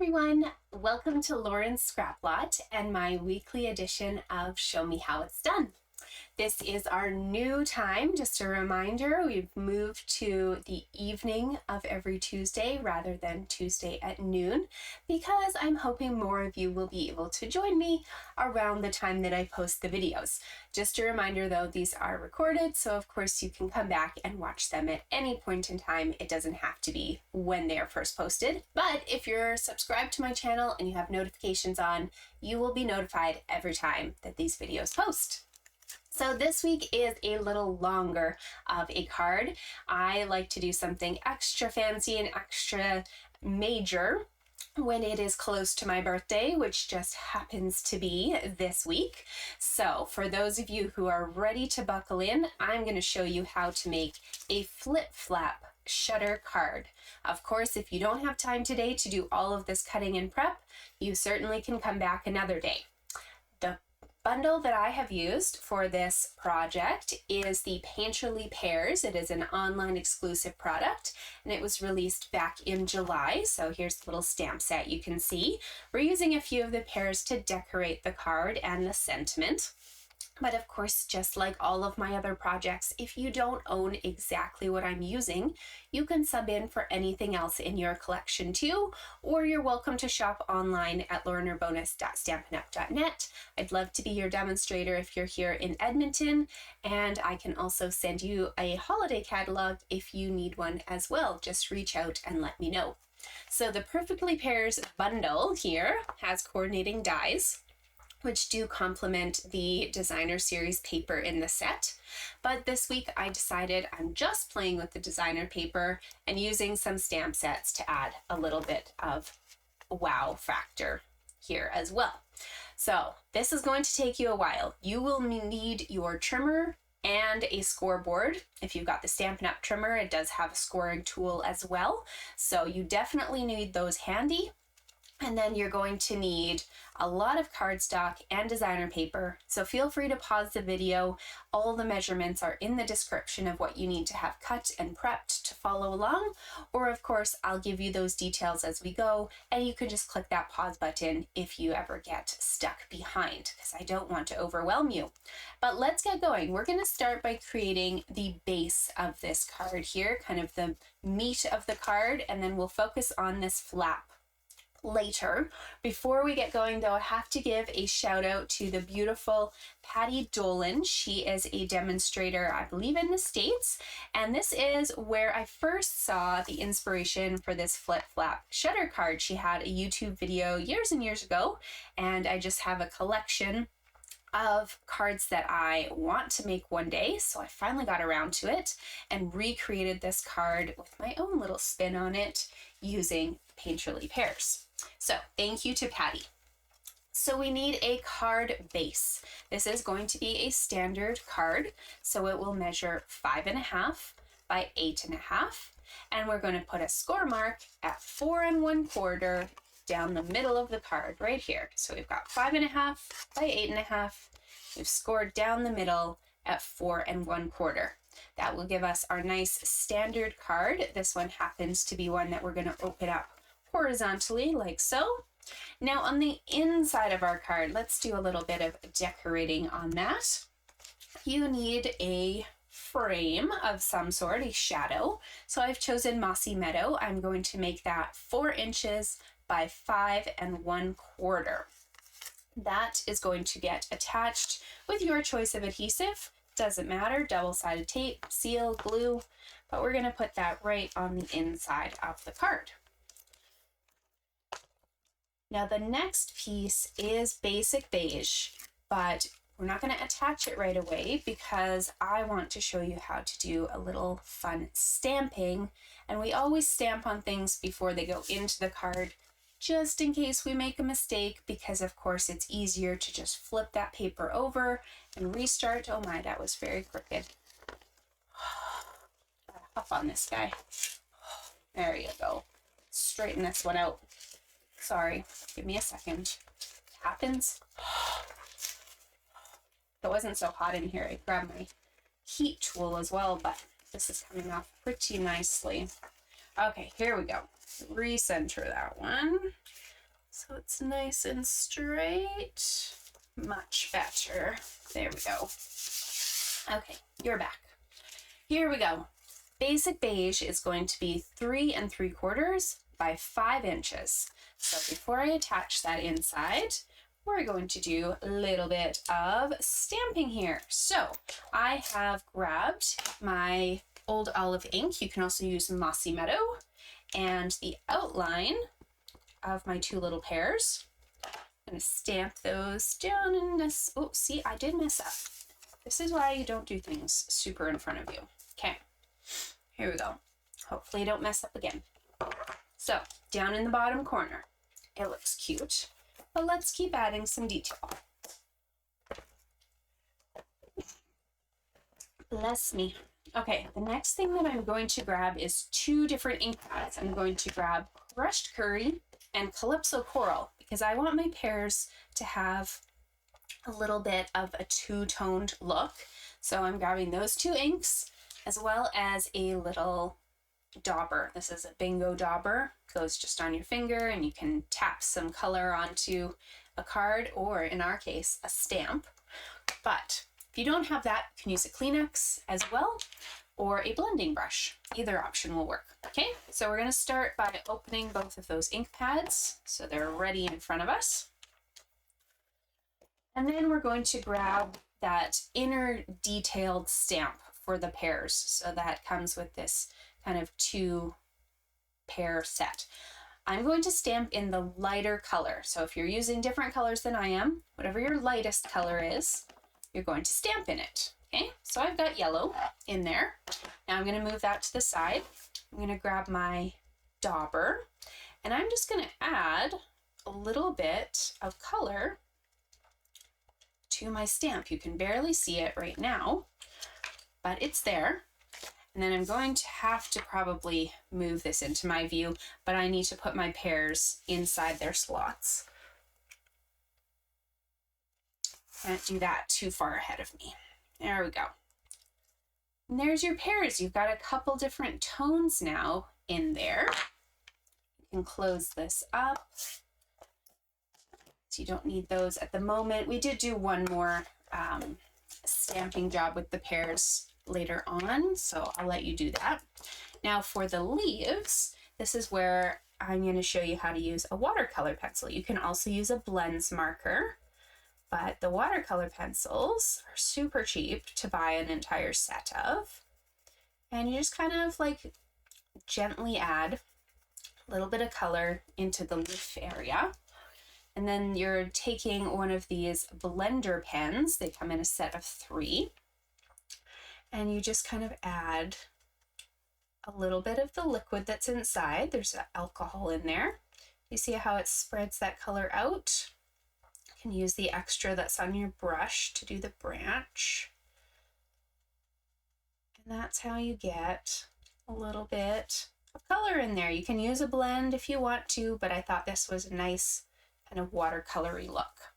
everyone, welcome to Lauren's Scrap Lot and my weekly edition of Show Me How It's Done. This is our new time. Just a reminder, we've moved to the evening of every Tuesday rather than Tuesday at noon because I'm hoping more of you will be able to join me around the time that I post the videos. Just a reminder though, these are recorded, so of course you can come back and watch them at any point in time. It doesn't have to be when they are first posted, but if you're subscribed to my channel and you have notifications on, you will be notified every time that these videos post. So this week is a little longer of a card. I like to do something extra fancy and extra major when it is close to my birthday, which just happens to be this week. So for those of you who are ready to buckle in, I'm going to show you how to make a flip-flap shutter card. Of course, if you don't have time today to do all of this cutting and prep, you certainly can come back another day. The bundle that I have used for this project is the Painterly Pears. It is an online exclusive product and it was released back in July. So here's the little stamp set you can see. We're using a few of the pears to decorate the card and the sentiment. But of course, just like all of my other projects, if you don't own exactly what I'm using, you can sub in for anything else in your collection too, or you're welcome to shop online at learnerbonus.stampinup.net. I'd love to be your demonstrator if you're here in Edmonton, and I can also send you a holiday catalog if you need one as well. Just reach out and let me know. So the Perfectly Pears bundle here has coordinating dies, which do complement the designer series paper in the set. But this week I decided I'm just playing with the designer paper and using some stamp sets to add a little bit of wow factor here as well. So this is going to take you a while. You will need your trimmer and a scoreboard. If you've got the Stampin' Up! Trimmer, it does have a scoring tool as well. So you definitely need those handy. And then you're going to need a lot of cardstock and designer paper. So feel free to pause the video. All the measurements are in the description of what you need to have cut and prepped to follow along. Or of course, I'll give you those details as we go, and you can just click that pause button if you ever get stuck behind, because I don't want to overwhelm you. But let's get going. We're going to start by creating the base of this card here, kind of the meat of the card, and then we'll focus on this flap later. Before we get going though, I have to give a shout out to the beautiful Patty Dolan. She is a demonstrator, I believe, in the States, and this is where I first saw the inspiration for this flip-flap shutter card. She had a YouTube video years and years ago, and I just have a collection of cards that I want to make one day, so I finally got around to it and recreated this card with my own little spin on it using Painterly Pears. So thank you to Patty. So we need a card base. This is going to be a standard card, so it will measure 5.5 by 8.5, and we're going to put a score mark at 4 1/4 down the middle of the card right here. So we've got 5.5 by 8.5. We've scored down the middle at 4 1/4. That will give us our nice standard card. This one happens to be one that we're going to open up horizontally like so. Now on the inside of our card, let's do a little bit of decorating on that. You need a frame of some sort, a shadow. So I've chosen Mossy Meadow. I'm going to make that 4 inches by 5 1/4. That is going to get attached with your choice of adhesive. Doesn't matter, double-sided tape, seal, glue, but we're going to put that right on the inside of the card. Now the next piece is basic beige, but we're not going to attach it right away because I want to show you how to do a little fun stamping, and we always stamp on things before they go into the card, just in case we make a mistake, because of course it's easier to just flip that paper over and restart. Oh my, that was very crooked. Gotta hop on this guy. There you go. Straighten this one out. Sorry, give me a second. It happens. If it wasn't so hot in here, I'd grab my heat tool as well, but this is coming off pretty nicely. Okay, here we go. Recenter that one. so it's nice and straight. Much better. There we go. Okay, you're back. Here we go. Basic beige is going to be 3 3/4 by 5 inches. So before I attach that inside, we're going to do a little bit of stamping here. So I have grabbed my old olive ink. You can also use Mossy Meadow, and the outline of my 2 little pears. I'm going to stamp those down in this. Oh, see, I did mess up. This is why you don't do things super in front of you. Okay, here we go. Hopefully I don't mess up again. So down in the bottom corner, it looks cute, but let's keep adding some detail. Bless me. Okay, the next thing that I'm going to grab is 2 different ink pads. I'm going to grab Crushed Curry and Calypso Coral because I want my pears to have a little bit of a two-toned look. So I'm grabbing those 2 inks as well as a little dauber. This is a bingo dauber. Goes just on your finger and you can tap some color onto a card, or in our case, a stamp. But if you don't have that, you can use a Kleenex as well, or a blending brush. Either option will work. Okay, so we're going to start by opening both of those ink pads so they're ready in front of us. And then we're going to grab that inner detailed stamp for the pears. So that comes with this kind of 2 pair set. I'm going to stamp in the lighter color. So if you're using different colors than I am, whatever your lightest color is, you're going to stamp in it. Okay, so I've got yellow in there. Now I'm going to move that to the side. I'm going to grab my dauber and I'm just going to add a little bit of color to my stamp. You can barely see it right now, but it's there. And then I'm going to have to probably move this into my view, but I need to put my pears inside their slots. Can't do that too far ahead of me. There we go. And there's your pears. You've got a couple different tones now in there. You can close this up. So you don't need those at the moment. We did do one more stamping job with the pears later on, so I'll let you do that. Now for the leaves, this is where I'm going to show you how to use a watercolor pencil. You can also use a blends marker, but the watercolor pencils are super cheap to buy an entire set of. And you just kind of like gently add a little bit of color into the leaf area. And then you're taking one of these blender pens. They come in a set of 3. And you just kind of add a little bit of the liquid that's inside. There's alcohol in there. You see how it spreads that color out? You can use the extra that's on your brush to do the branch. And that's how you get a little bit of color in there. You can use a blend if you want to, but I thought this was a nice kind of watercolory look.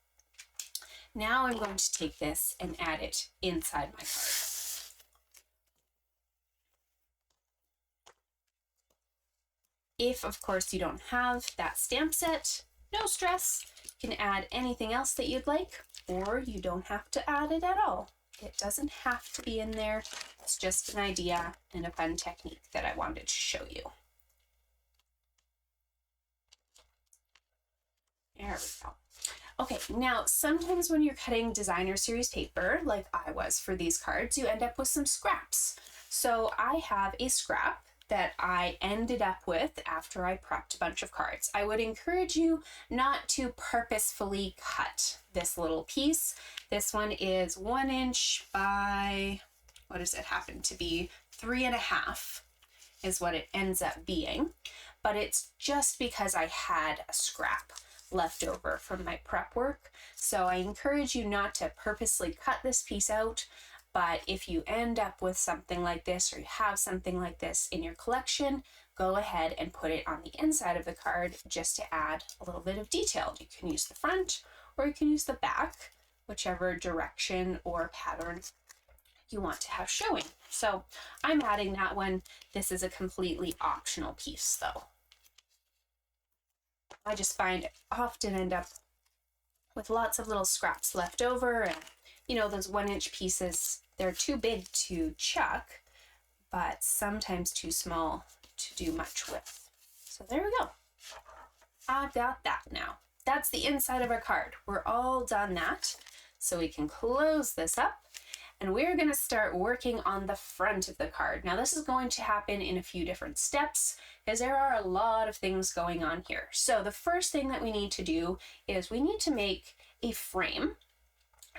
Now I'm going to take this and add it inside my card. If, of course, you don't have that stamp set, no stress. You can add anything else that you'd like, or you don't have to add it at all. It doesn't have to be in there. It's just an idea and a fun technique that I wanted to show you. There we go. Okay, now sometimes when you're cutting designer series paper, like I was for these cards, you end up with some scraps. So I have a scrap that I ended up with after I prepped a bunch of cards. I would encourage you not to purposefully cut this little piece. This one is 1 inch by, what does it happen to be? 3.5 is what it ends up being. But it's just because I had a scrap left over from my prep work. So I encourage you not to purposely cut this piece out. But if you end up with something like this, or you have something like this in your collection, go ahead and put it on the inside of the card just to add a little bit of detail. You can use the front or you can use the back, whichever direction or pattern you want to have showing. So I'm adding that one. This is a completely optional piece though. I just find I often end up with lots of little scraps left over, and you know, those 1-inch pieces, they're too big to chuck, but sometimes too small to do much with. So there we go. I've got that now. That's the inside of our card. We're all done that. So we can close this up, and we're going to start working on the front of the card. Now this is going to happen in a few different steps because there are a lot of things going on here. So the first thing that we need to do is we need to make a frame.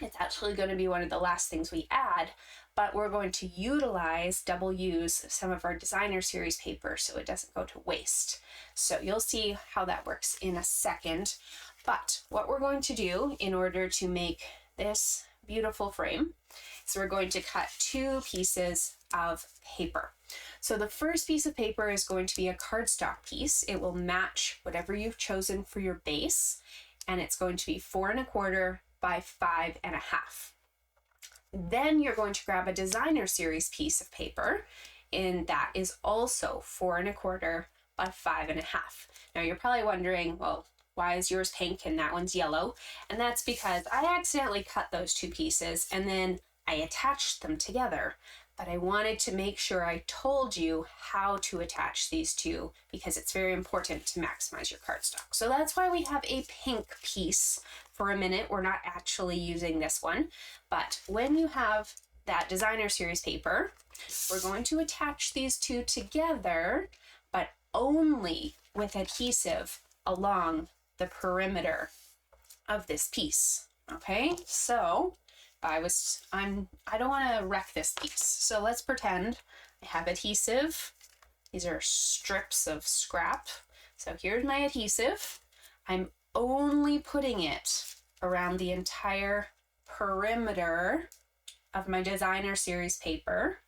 It's actually going to be one of the last things we add, but we're going to double use some of our designer series paper so it doesn't go to waste. So you'll see how that works in a second. But what we're going to do in order to make this beautiful frame is we're going to cut 2 pieces of paper. So the first piece of paper is going to be a cardstock piece. It will match whatever you've chosen for your base, and it's going to be 4 1/4 by 5 1/2. Then you're going to grab a designer series piece of paper, and that is also 4 1/4 by 5 1/2. Now you're probably wondering, well, why is yours pink and that one's yellow? And that's because I accidentally cut those 2 pieces and then I attached them together. But I wanted to make sure I told you how to attach these 2 because it's very important to maximize your cardstock. So that's why we have a pink piece for a minute. We're not actually using this one, but when you have that designer series paper, we're going to attach these 2 together, but only with adhesive along the perimeter of this piece. Okay, so I don't want to wreck this piece. So let's pretend I have adhesive. These are strips of scrap. So here's my adhesive. I'm only putting it around the entire perimeter of my designer series paper.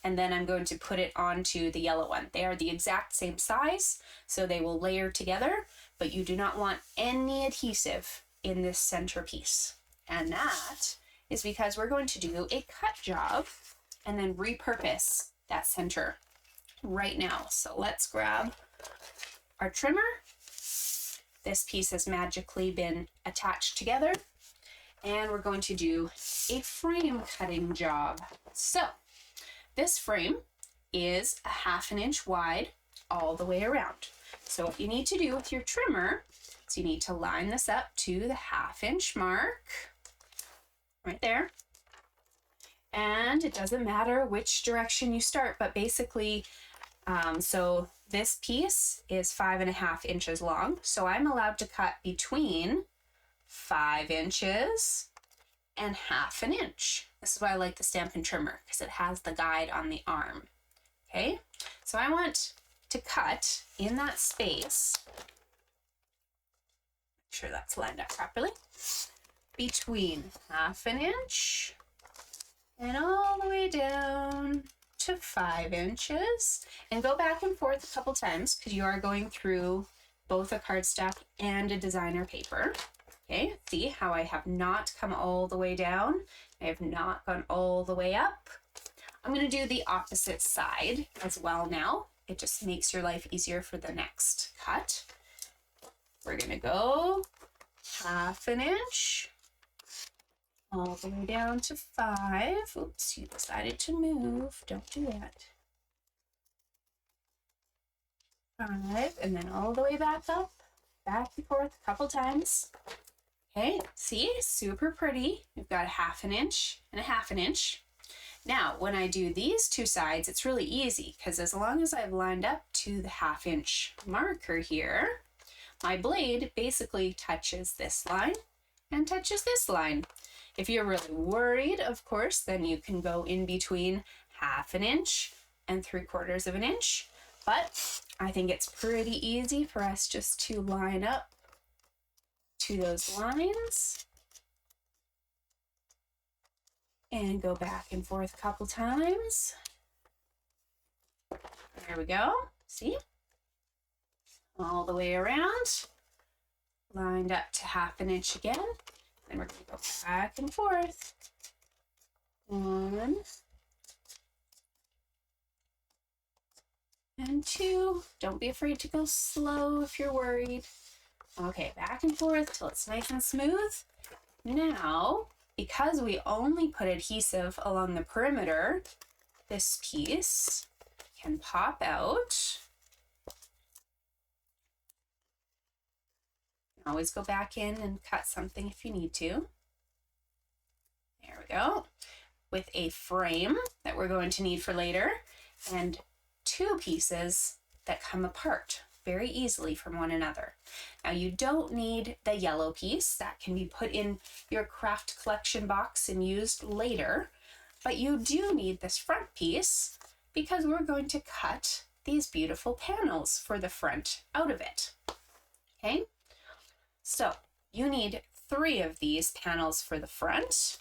And then I'm going to put it onto the yellow one. They are the exact same size, so they will layer together, but you do not want any adhesive in this center piece. And that is because we're going to do a cut job and then repurpose that center right now. So let's grab our trimmer. This piece has magically been attached together, and we're going to do a frame cutting job. So this frame is a 1/2 inch wide all the way around. So what you need to do with your trimmer is you need to line this up to the 1/2 inch mark right there. And it doesn't matter which direction you start, but basically, so this piece is 5 1/2 inches long. So I'm allowed to cut between 5 inches and 1/2 inch. This is why I like the Stampin' Trimmer, because it has the guide on the arm. Okay, so I want to cut in that space, make sure that's lined up properly, between 1/2 inch and all the way down to 5 inches, and go back and forth a couple times because you are going through both a cardstock and a designer paper. Okay, see how I have not come all the way down? I have not gone all the way up. I'm going to do the opposite side as well now. It just makes your life easier for the next cut. We're going to go 1/2 inch all the way down to 5. Oops, you decided to move. Don't do that. 5, and then all the way back up, back and forth a couple times. Okay, see, super pretty. We've got a 1/2 inch and a 1/2 inch. Now, when I do these 2 sides, it's really easy because as long as I've lined up to the 1/2 inch marker here, my blade basically touches this line and touches this line. If you're really worried, of course, then you can go in between 1/2 inch and 3/4 inch. But I think it's pretty easy for us just to line up to those lines and go back and forth a couple times. There we go. See? All the way around. Lined up to 1/2 inch again. Then we're going to go back and forth. 1 and 2. Don't be afraid to go slow if you're worried. Okay, back and forth till it's nice and smooth. Now, because we only put adhesive along the perimeter, this piece can pop out. Always go back in and cut something if you need to. There we go. With a frame that we're going to need for later, and two pieces that come apart very easily from one another. Now you don't need the yellow piece. That can be put in your craft collection box and used later, but you do need this front piece because we're going to cut these beautiful panels for the front out of it. Okay, so you need 3 of these panels for the front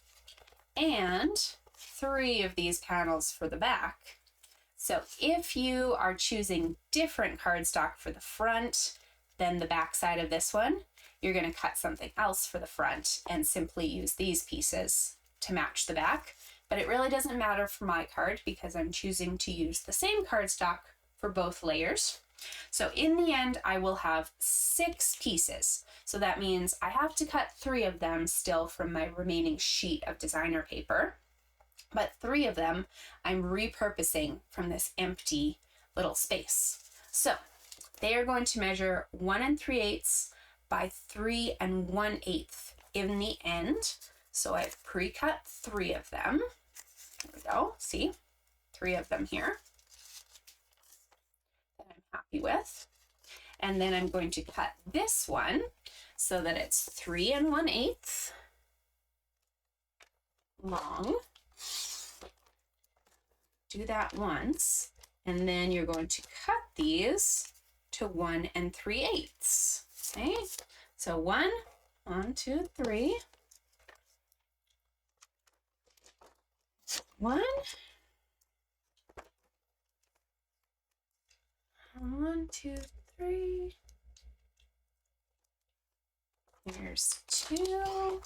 and 3 of these panels for the back. So if you are choosing different cardstock for the front than the back side of this one, you're going to cut something else for the front and simply use these pieces to match the back. But it really doesn't matter for my card because I'm choosing to use the same cardstock for both layers. So in the end, I will have 6 pieces. So that means I have to cut 3 of them still from my remaining sheet of designer paper. But 3 of them I'm repurposing from this empty little space. So they are going to measure 1 3/8 by 3 1/8 in the end. So I've pre-cut 3 of them. There we go. See, 3 of them here that I'm happy with. And then I'm going to cut this one so that it's 3 1/8 long. Do that once, and then you're going to cut these to 1 3/8. Okay, so 1, 2, 3. 1, 2, 3. Here's 2.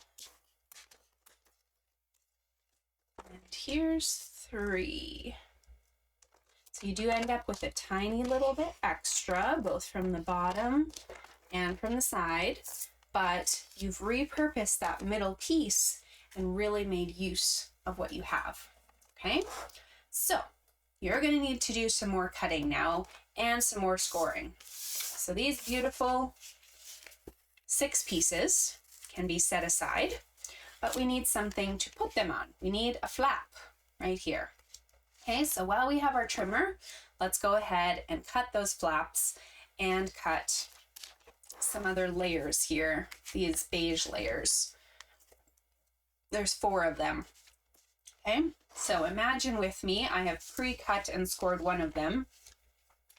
And here's 3. So you do end up with a tiny little bit extra, both from the bottom and from the side, but you've repurposed that middle piece and really made use of what you have. Okay, so you're going to need to do some more cutting now and some more scoring. So these beautiful 6 pieces can be set aside, but we need something to put them on. We need a flap right here. Okay, so while we have our trimmer, let's go ahead and cut those flaps and cut some other layers here, these beige layers. There's 4 of them. Okay, so imagine with me, I have pre-cut and scored 1 of them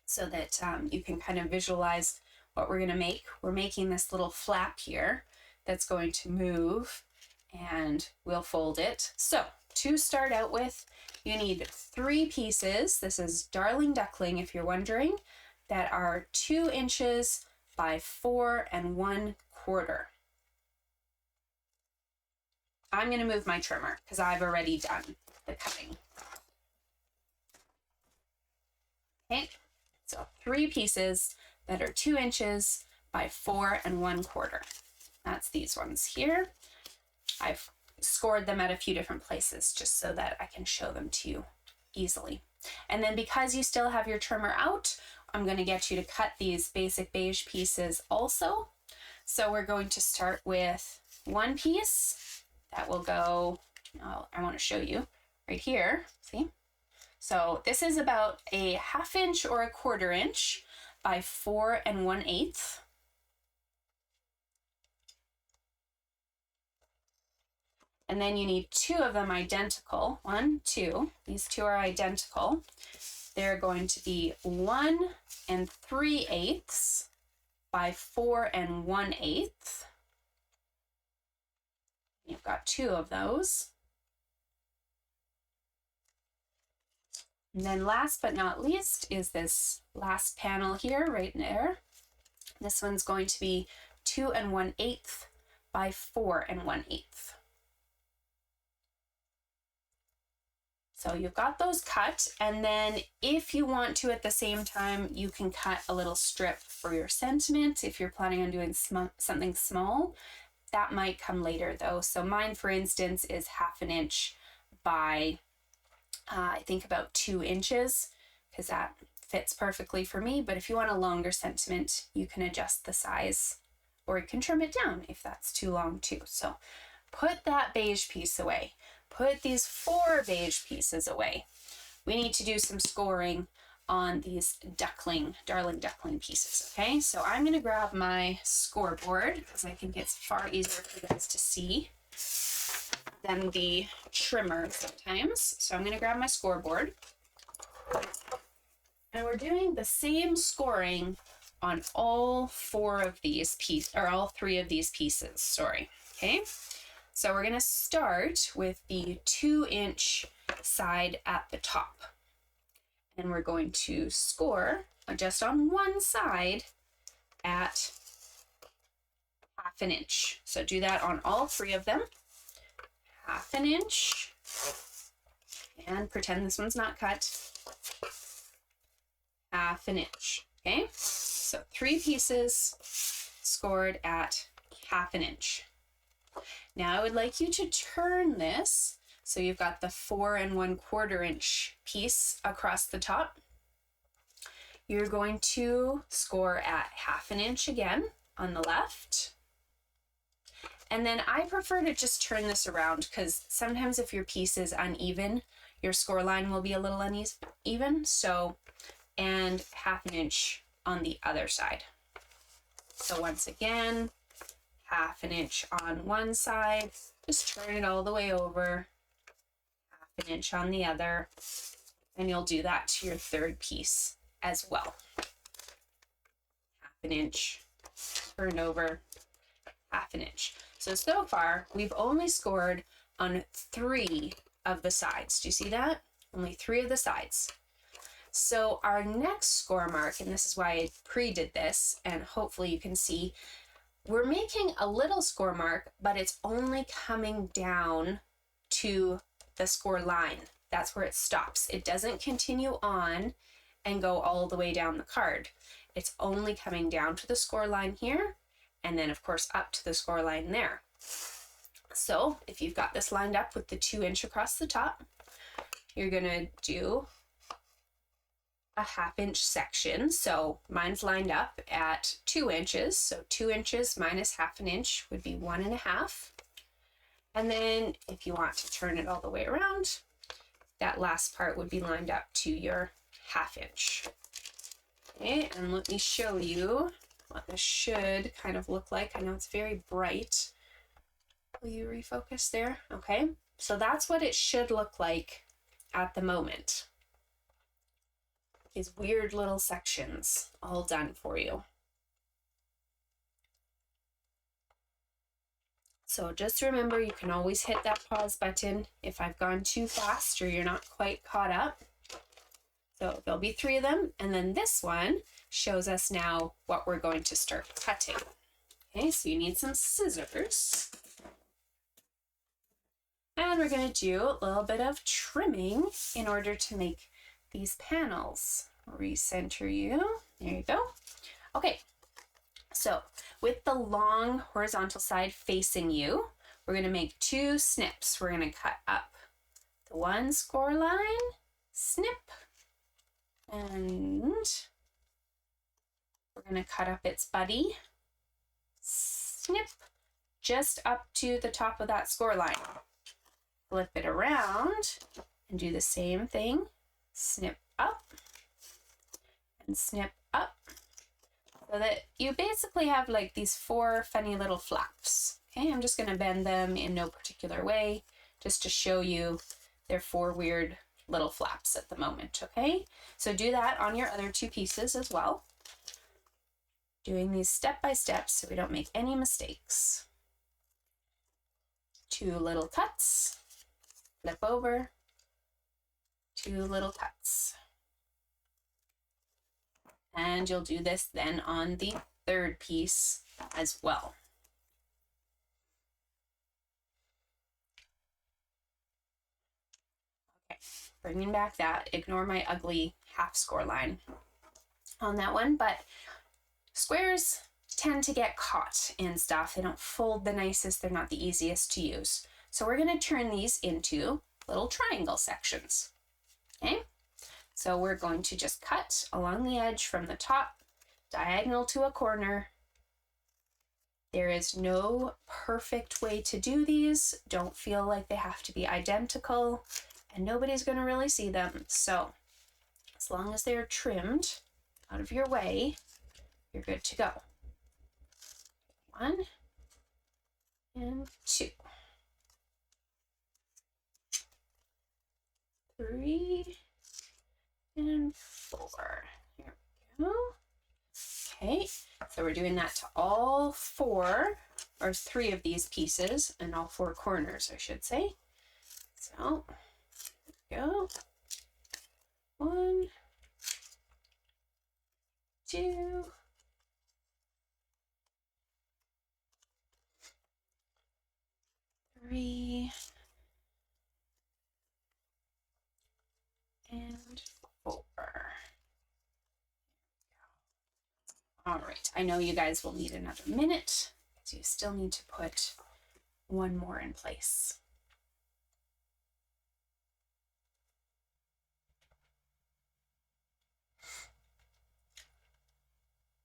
so that you can kind of visualize what we're going to make. We're making this little flap here that's going to move, and we'll fold it. So to start out with, you need 3 pieces. This is Darling Duckling, if you're wondering, that are 2 inches by 4 1/4. I'm going to move my trimmer because I've already done the cutting. Okay, so 3 pieces that are 2 inches by 4 1/4. That's these ones here. I've scored them at a few different places just so that I can show them to you easily. And then because you still have your trimmer out, I'm going to get you to cut these basic beige pieces also. So we're going to start with 1 piece that will go, I want to show you right here, see? So this is about a 1/2 inch or a 1/4 inch by 4 1/8. And then you need 2 of them identical. 1, 2. These 2 are identical. They're going to be 1 3/8 by 4 1/8. You've got 2 of those. And then last but not least is this last panel here, right there. This one's going to be 2 1/8 by 4 1/8. So you've got those cut, and then if you want to at the same time, you can cut a little strip for your sentiment. If you're planning on doing something small, that might come later though. So mine, for instance, is 1/2 inch by I think about 2 inches, because that fits perfectly for me. But if you want a longer sentiment, you can adjust the size, or you can trim it down if that's too long too. So put that beige piece away. Put these 4 beige pieces away. We need to do some scoring on these darling duckling pieces, okay? So I'm gonna grab my scoreboard because I think it's far easier for you guys to see than the trimmer sometimes. So I'm gonna grab my scoreboard. And we're doing the same scoring on all 4 of these pieces, or all 3 of these pieces, sorry, okay? So we're gonna start with the 2-inch side at the top. And we're going to score just on one side at 1/2 inch. So do that on all 3 of them. 1/2 inch. And pretend this one's not cut. 1/2 inch, okay? So 3 pieces scored at 1/2 inch. Now I would like you to turn this so you've got the 4 1/4 inch piece across the top. You're going to score at 1/2 inch again on the left. And then I prefer to just turn this around because sometimes if your piece is uneven, your score line will be a little uneven. So, and 1/2 inch on the other side. So once again, 1/2 inch on one side, just turn it all the way over, 1/2 inch on the other, and you'll do that to your 3rd piece as well. 1/2 inch, turn over, 1/2 inch. So far, we've only scored on 3 of the sides. Do you see that? Only 3 of the sides. So our next score mark, and this is why I pre-did this, and hopefully you can see, we're making a little score mark, but it's only coming down to the score line. That's where it stops. It doesn't continue on and go all the way down the card. It's only coming down to the score line here, and then of course up to the score line there. So if you've got this lined up with the 2 inch across the top, you're gonna do a 1/2 inch section. So mine's lined up at 2 inches. So 2 inches minus 1/2 inch would be 1 1/2. And then if you want to turn it all the way around, that last part would be lined up to your 1/2 inch. Okay, and let me show you what this should kind of look like. I know it's very bright. Will you refocus there? Okay, so that's what it should look like at the moment. These weird little sections all done for you. So just remember, you can always hit that pause button if I've gone too fast or you're not quite caught up. So there'll be 3 of them, and then this one shows us now what we're going to start cutting. Okay, so you need some scissors. And we're going to do a little bit of trimming in order to make these panels. Recenter you. There you go. Okay, so with the long horizontal side facing you, we're going to make 2 snips. We're going to cut up the one score line, snip, and we're going to cut up its buddy, snip, just up to the top of that score line. Flip it around and do the same thing. Snip up and snip up, so that you basically have like these 4 funny little flaps. Okay, I'm just going to bend them in no particular way just to show you they're 4 weird little flaps at the moment. Okay, so do that on your other 2 pieces as well. Doing these step by step so we don't make any mistakes. 2 little cuts, flip over, 2 little cuts. And you'll do this then on the 3rd piece as well. Okay, bringing back that. Ignore my ugly half score line on that one, but squares tend to get caught in stuff. They don't fold the nicest. They're not the easiest to use. So we're going to turn these into little triangle sections. Okay, so we're going to just cut along the edge from the top, diagonal to a corner. There is no perfect way to do these. Don't feel like they have to be identical, and nobody's going to really see them. So as long as they're trimmed out of your way, you're good to go. 1 and 2. 3 and 4. Here we go. Okay, so we're doing that to all 4 or 3 of these pieces and all 4 corners, I should say. So, here we go. 1, 2, 3, and 4. All right, I know you guys will need another minute, so you still need to put one more in place.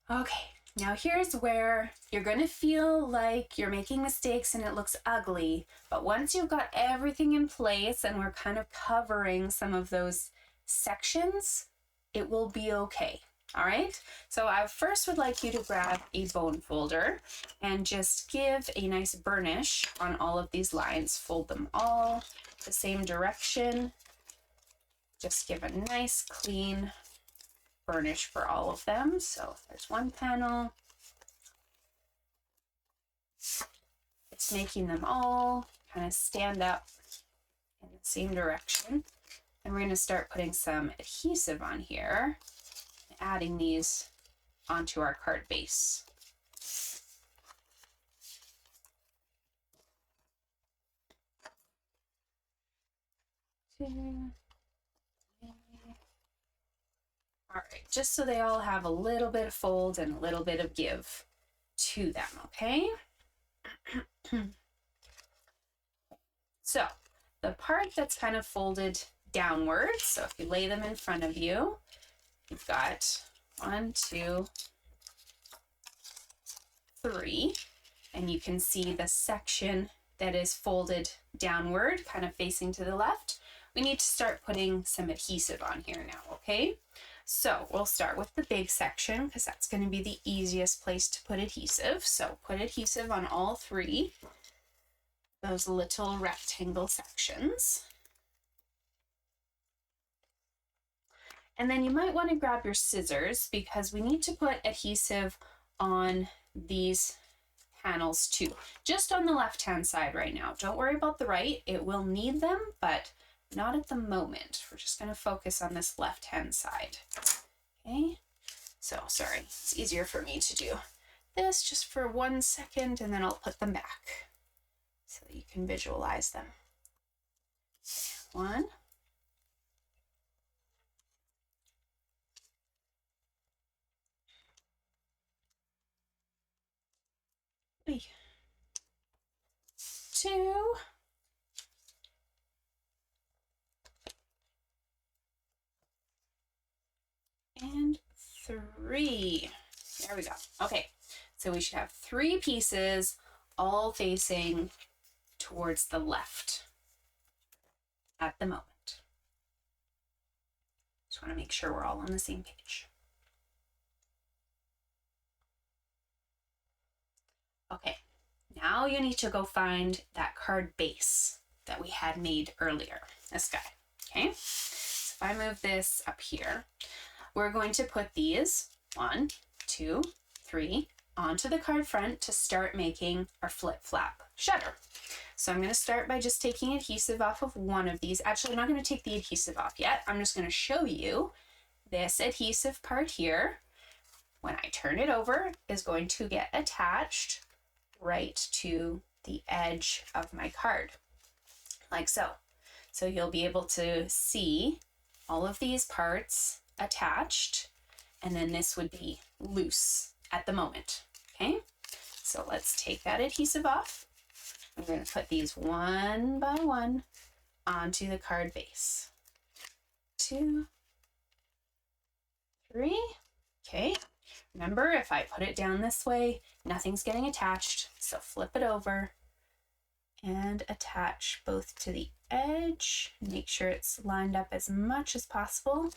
Okay, now here's where you're going to feel like you're making mistakes and it looks ugly, but once you've got everything in place and we're kind of covering some of those sections, it will be okay. All right, so I first would like you to grab a bone folder and just give a nice burnish on all of these lines. Fold them all the same direction. Just give a nice clean burnish for all of them. So there's one panel. It's making them all kind of stand up in the same direction. And we're going to start putting some adhesive on here, adding these onto our card base. All right, just so they all have a little bit of fold and a little bit of give to them, okay? So the part that's kind of folded downwards, so if you lay them in front of you, you've got 1, 2, 3, and you can see the section that is folded downward, kind of facing to the left. We need to start putting some adhesive on here now, okay? So we'll start with the big section because that's going to be the easiest place to put adhesive. So put adhesive on all 3, those little rectangle sections. And then you might want to grab your scissors because we need to put adhesive on these panels too. Just on the left-hand side right now. Don't worry about the right. It will need them, but not at the moment. We're just going to focus on this left-hand side. Okay. So, sorry. It's easier for me to do this just for 1 second and then I'll put them back so that you can visualize them. 1. 3, 2, and 3. There we go. Okay, so we should have 3 pieces all facing towards the left at the moment. Just want to make sure we're all on the same page. Okay, now you need to go find that card base that we had made earlier, this guy, okay? So if I move this up here, we're going to put these 1, 2, 3 onto the card front to start making our flip flap shutter. So I'm going to start by just taking adhesive off of one of these. Actually, I'm not going to take the adhesive off yet. I'm just going to show you this adhesive part here. When I turn it over, is going to get attached right to the edge of my card, like so. So you'll be able to see all of these parts attached, and then this would be loose at the moment, okay? So let's take that adhesive off. I'm going to put these one by one onto the card base. 2, 3, okay. Remember, if I put it down this way, nothing's getting attached, so flip it over and attach both to the edge. Make sure it's lined up as much as possible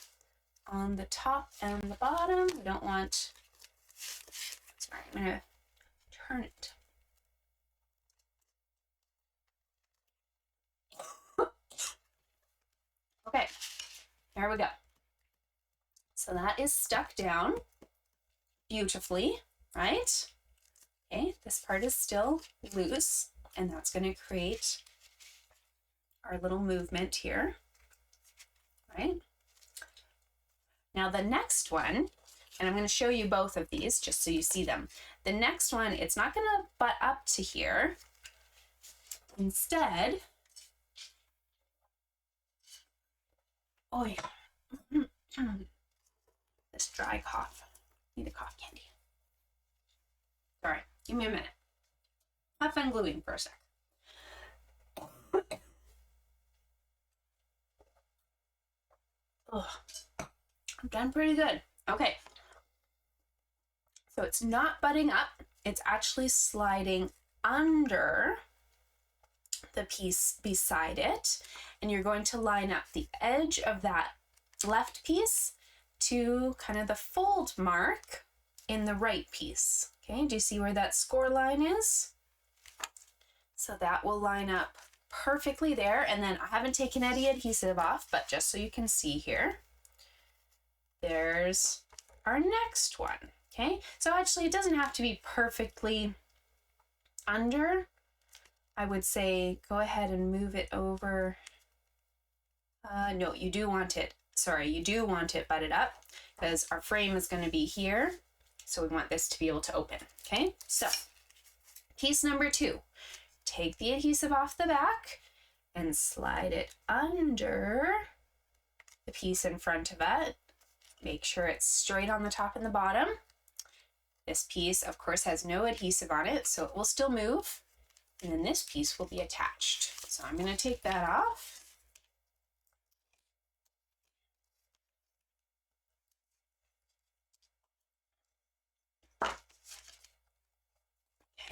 on the top and the bottom. We don't want, sorry, I'm gonna turn it. Okay, there we go. So that is stuck down beautifully, right? Okay, this part is still loose, and that's going to create our little movement here, right? Now the next one, and I'm going to show you both of these just so you see them. The next one, it's not going to butt up to here. Instead, oh yeah, this dry cough. Need a cough candy. Sorry, give me a minute. Have fun gluing for a sec. Oh, I've done pretty good. Okay. So it's not butting up. It's actually sliding under the piece beside it. And you're going to line up the edge of that left piece to kind of the fold mark in the right piece. Okay, do you see where that score line is? So that will line up perfectly there. And then I haven't taken any adhesive off, but just so you can see here, there's our next one. Okay, so actually it doesn't have to be perfectly under. I would say go ahead and move it over. No, you do want it, sorry, you do want it butted up because our frame is going to be here. So we want this to be able to open. Okay, so piece number 2. Take the adhesive off the back and slide it under the piece in front of it. Make sure it's straight on the top and the bottom. This piece, of course, has no adhesive on it, so it will still move. And then this piece will be attached. So I'm going to take that off.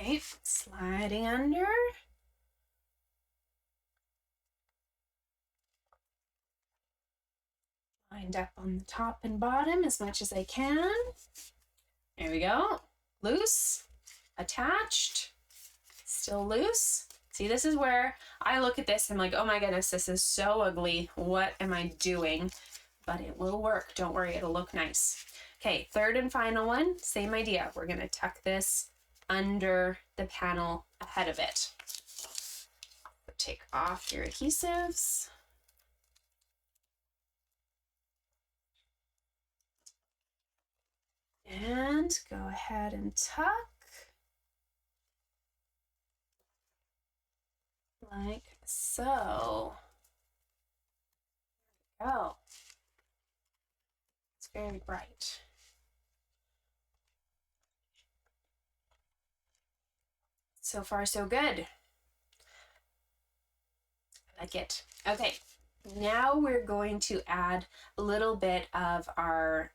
Okay, sliding under. Lined up on the top and bottom as much as I can. There we go. Loose, attached, still loose. See, this is where I look at this and I'm like, oh my goodness, this is so ugly. What am I doing? But it will work. Don't worry, it'll look nice. Okay, third and final one, same idea. We're going to tuck this under the panel ahead of it. Take off your adhesives. And go ahead and tuck. Like so. There we go. It's very bright. So far, so good. I like it. Okay, now we're going to add a little bit of our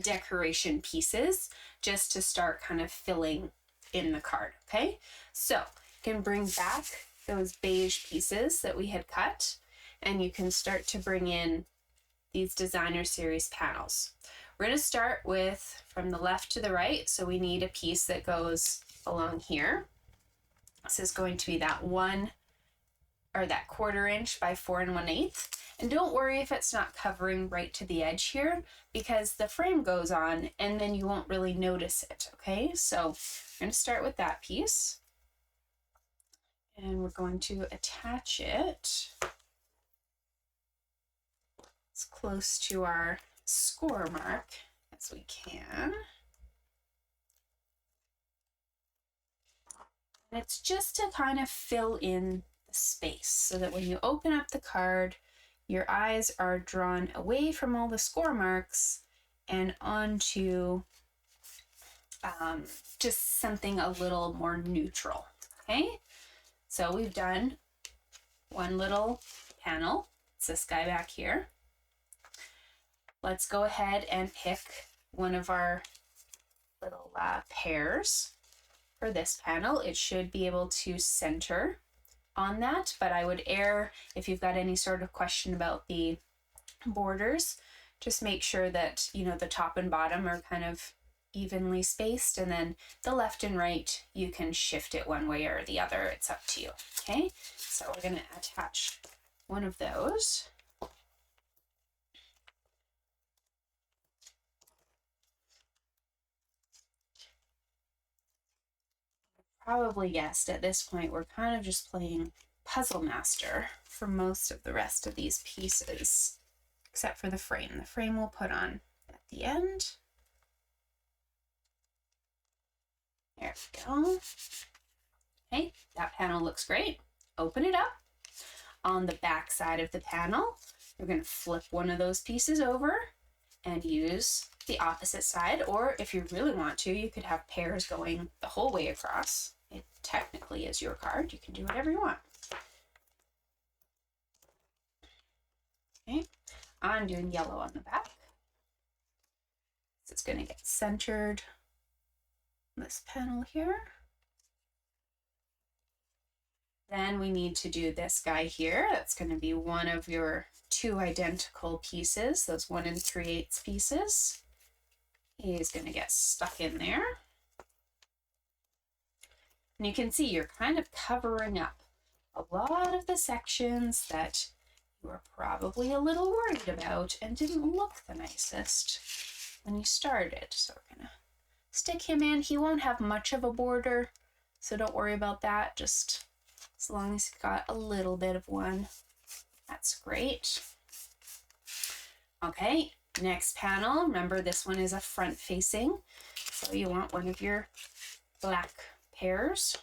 decoration pieces just to start kind of filling in the card, okay? So you can bring back those beige pieces that we had cut, and you can start to bring in these designer series panels. We're going to start with from the left to the right, so we need a piece that goes along here. This is going to be that 1/4 inch by 4 1/8. And don't worry if it's not covering right to the edge here, because the frame goes on and then you won't really notice it, okay? So we're going to start with that piece. And we're going to attach it as close to our score mark as we can. And it's just to kind of fill in the space so that when you open up the card, your eyes are drawn away from all the score marks and onto just something a little more neutral. Okay, so we've done one little panel. It's this guy back here. Let's go ahead and pick one of our little pears for this panel. It should be able to center on that, but I would err if you've got any sort of question about the borders. Just make sure that, you know, the top and bottom are kind of evenly spaced, and then the left and right, you can shift it one way or the other. It's up to you. Okay, so we're going to attach one of those. Probably guessed at this point we're kind of just playing Puzzle Master for most of the rest of these pieces, except for the frame. The frame we'll put on at the end. There we go. Okay, that panel looks great. Open it up. On the back side of the panel, you're going to flip one of those pieces over and use the opposite side, or if you really want to, you could have pears going the whole way across. It technically is your card. You can do whatever you want. Okay, I'm doing yellow on the back. So it's going to get centered on this panel here. Then we need to do this guy here. That's going to be one of your two identical pieces, those 1 3/8 pieces. He's going to get stuck in there. And you can see you're kind of covering up a lot of the sections that you were probably a little worried about and didn't look the nicest when you started. So we're going to stick him in. He won't have much of a border, so don't worry about that. Just as long as you've got a little bit of one, that's great. Okay, next panel. Remember, this one is a front facing, so you want one of your black pears.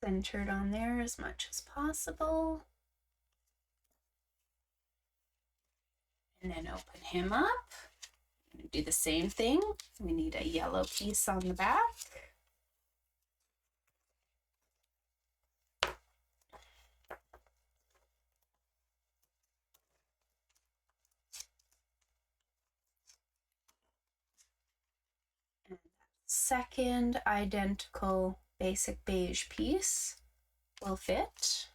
Centered on there as much as possible. And then open him up. Do the same thing. We need a yellow piece on the back. And second identical basic beige piece will fit.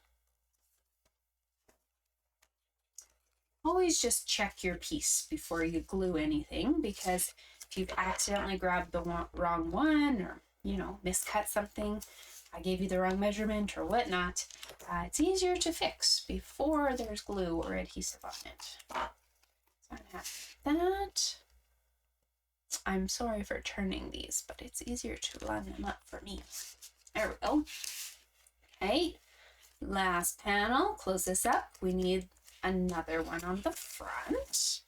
Always just check your piece before you glue anything, because if you've accidentally grabbed the wrong one, or, you know, miscut something, I gave you the wrong measurement or whatnot, it's easier to fix before there's glue or adhesive on it. So I'm happy with that. I'm sorry for turning these, but it's easier to line them up for me. There we go. Okay, last panel. Close this up. We need another one on the front.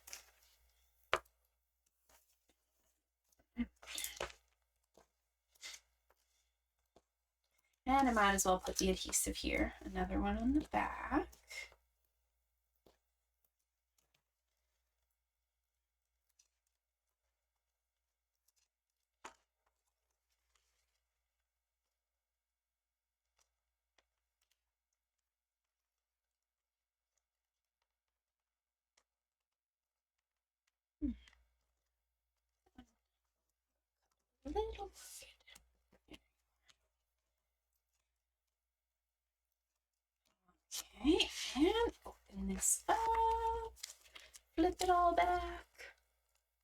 And I might as well put the adhesive here. Another one on the back. Little bit. Okay, and open this up, flip it all back.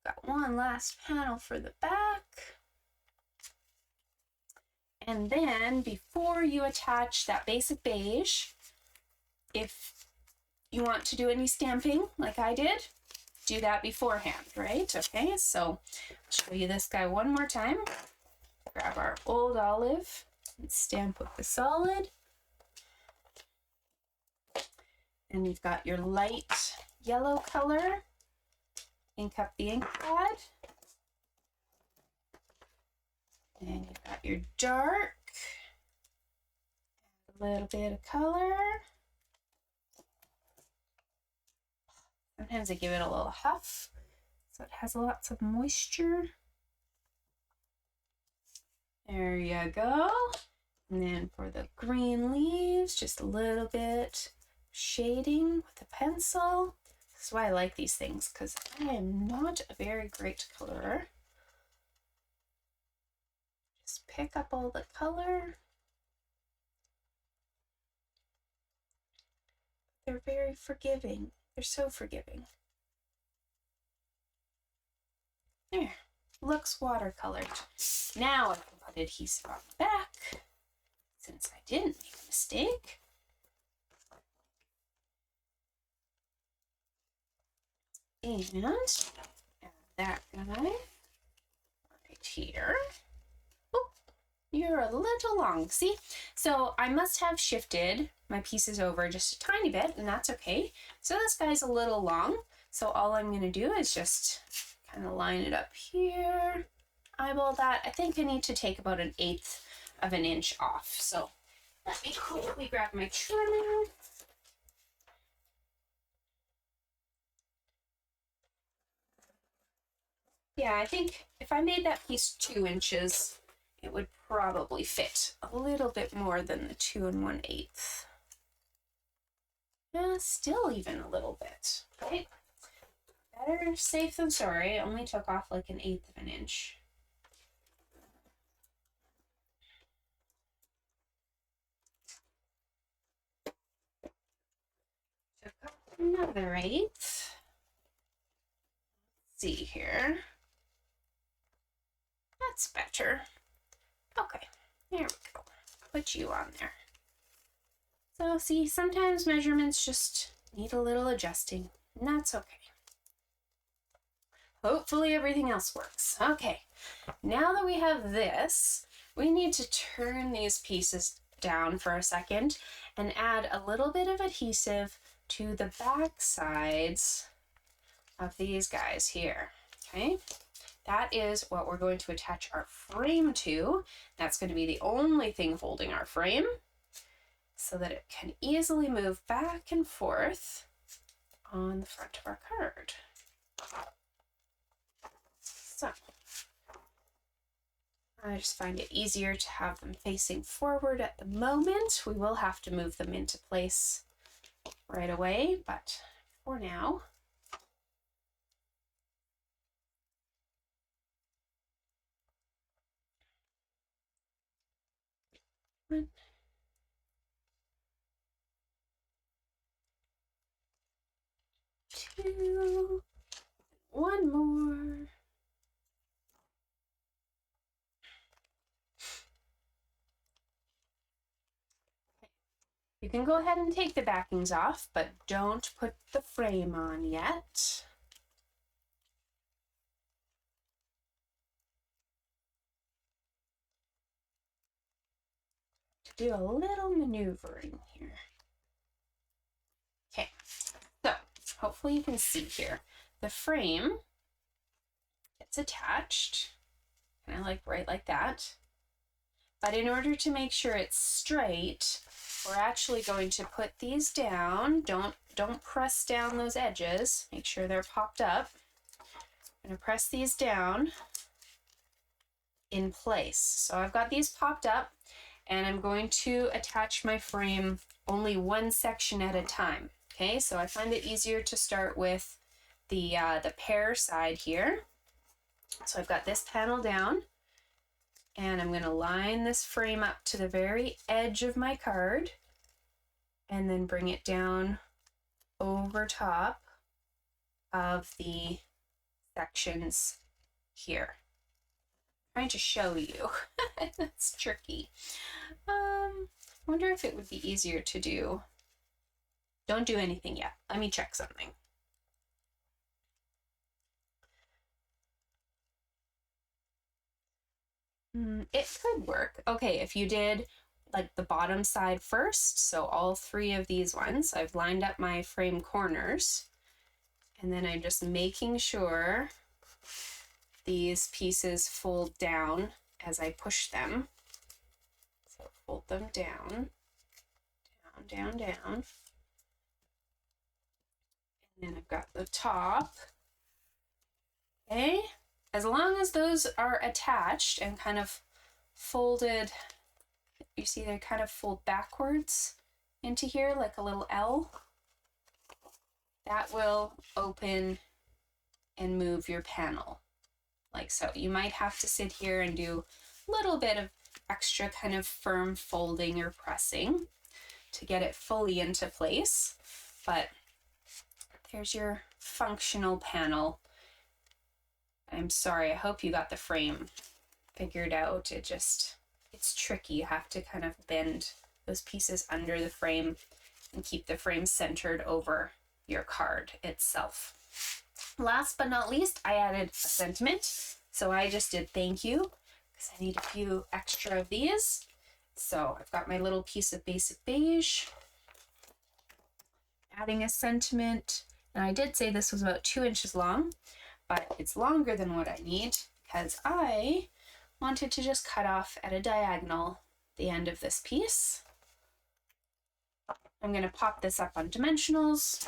Got one last panel for the back. And then before you attach that basic beige, if you want to do any stamping like I did, do that beforehand, right? Okay, so I'll show you this guy one more time. Grab our old olive and stamp with the solid. And you've got your light yellow color. ink up the ink pad. And you've got your dark, a little bit of color. Sometimes I give it a little huff so it has lots of moisture. There you go. And then for the green leaves, just a little bit shading with a pencil. This is why I like these things, because I am not a very great colorer. Just pick up all the color. They're very forgiving. They're so forgiving. There, looks watercolored. Now I can put adhesive on the back, since I didn't make a mistake. And add that guy right here. Oh, you're a little long, see? So I must have shifted my pieces over just a tiny bit, and that's okay. So this guy's a little long, so all I'm gonna do is just kind of line it up here, eyeball that. I think I need to take about 1/8 of an inch off. So let me quickly grab my trimmer. Yeah, I think if I made that piece 2 inches, it would probably fit a little bit more than the 2 1/8. Still even a little bit, right? Better safe than sorry. I only took off like 1/8 of an inch. Took off another 1/8. Let's see here. That's better. Okay, there we go. Put you on there. So see, sometimes measurements just need a little adjusting, and that's okay. Hopefully everything else works. Okay, now that we have this, we need to turn these pieces down for a second and add a little bit of adhesive to the back sides of these guys here, okay? That is what we're going to attach our frame to. That's going to be the only thing holding our frame so that it can easily move back and forth on the front of our card. So I just find it easier to have them facing forward at the moment. We will have to move them into place right away, but for now, one, two, one more. You can go ahead and take the backings off, but don't put the frame on yet. Do a little maneuvering here. Okay, so hopefully you can see here. The frame gets attached, kind of like right like that. But in order to make sure it's straight, we're actually going to put these down. Don't press down those edges. Make sure they're popped up. I'm going to press these down in place. So I've got these popped up, and I'm going to attach my frame only one section at a time. Okay, so I find it easier to start with the pear side here. So I've got this panel down, and I'm going to line this frame up to the very edge of my card and then bring it down over top of the sections here. I'm trying to show you. That's tricky. I wonder if it would be easier to do. Don't do anything yet. Let me check something. It could work. Okay, if you did like the bottom side first, so all 3 of these ones, I've lined up my frame corners, And then I'm just making sure these pieces fold down as I push them. So fold them down, down, down, down. And then I've got the top. Okay, as long as those are attached and kind of folded, you see they kind of fold backwards into here like a little L. That will open and move your panel like so. You might have to sit here and do a little bit of extra kind of firm folding or pressing to get it fully into place, but there's your functional panel. I'm sorry, I hope you got the frame figured out. It's tricky. You have to kind of bend those pieces under the frame and keep the frame centered over your card itself. Last but not least, I added a sentiment. So I just did thank you because I need a few extra of these. So I've got my little piece of basic beige, adding a sentiment. And I did say this was about 2 inches long, but it's longer than what I need because I wanted to just cut off at a diagonal the end of this piece. I'm going to pop this up on dimensionals,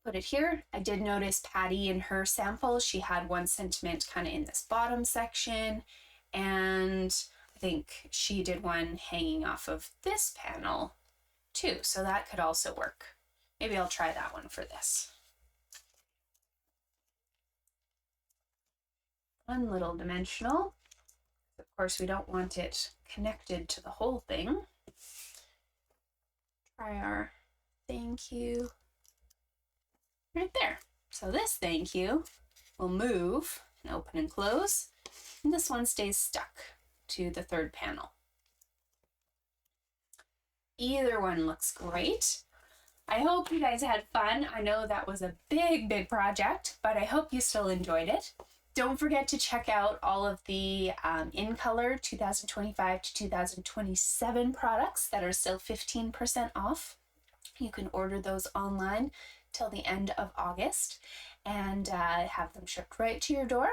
put it here. I did notice Patty in her sample, she had 1 sentiment kind of in this bottom section, and I think she did one hanging off of this panel too, so that could also work. Maybe I'll try that one for this. One little dimensional. Of course, we don't want it connected to the whole thing. Try our thank you right there. So this thank you will move and open and close, and this one stays stuck to the 3rd panel. Either one looks great. I hope you guys had fun. I know that was a big project, but I hope you still enjoyed it. Don't forget to check out all of the In Color 2025 to 2027 products that are still 15% off. You can order those online till the end of August and have them shipped right to your door.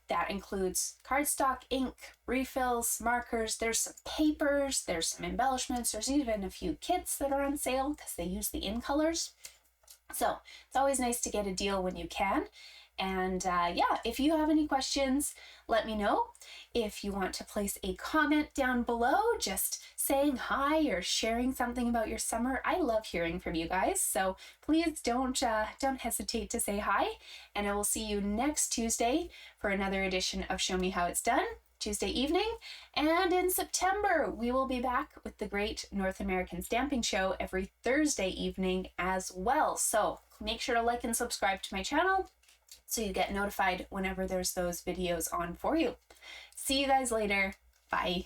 That includes cardstock, ink, refills, markers. There's some papers, there's some embellishments. There's even a few kits that are on sale because they use the In Colors. So it's always nice to get a deal when you can. And yeah, if you have any questions, let me know. If you want to place a comment down below, just saying hi or sharing something about your summer, I love hearing from you guys. So please don't hesitate to say hi. And I will see you next Tuesday for another edition of Show Me How It's Done, Tuesday evening. And in September, we will be back with the Great North American Stamping Show every Thursday evening as well. So make sure to like and subscribe to my channel so you get notified whenever there's those videos on for you. See you guys later. Bye.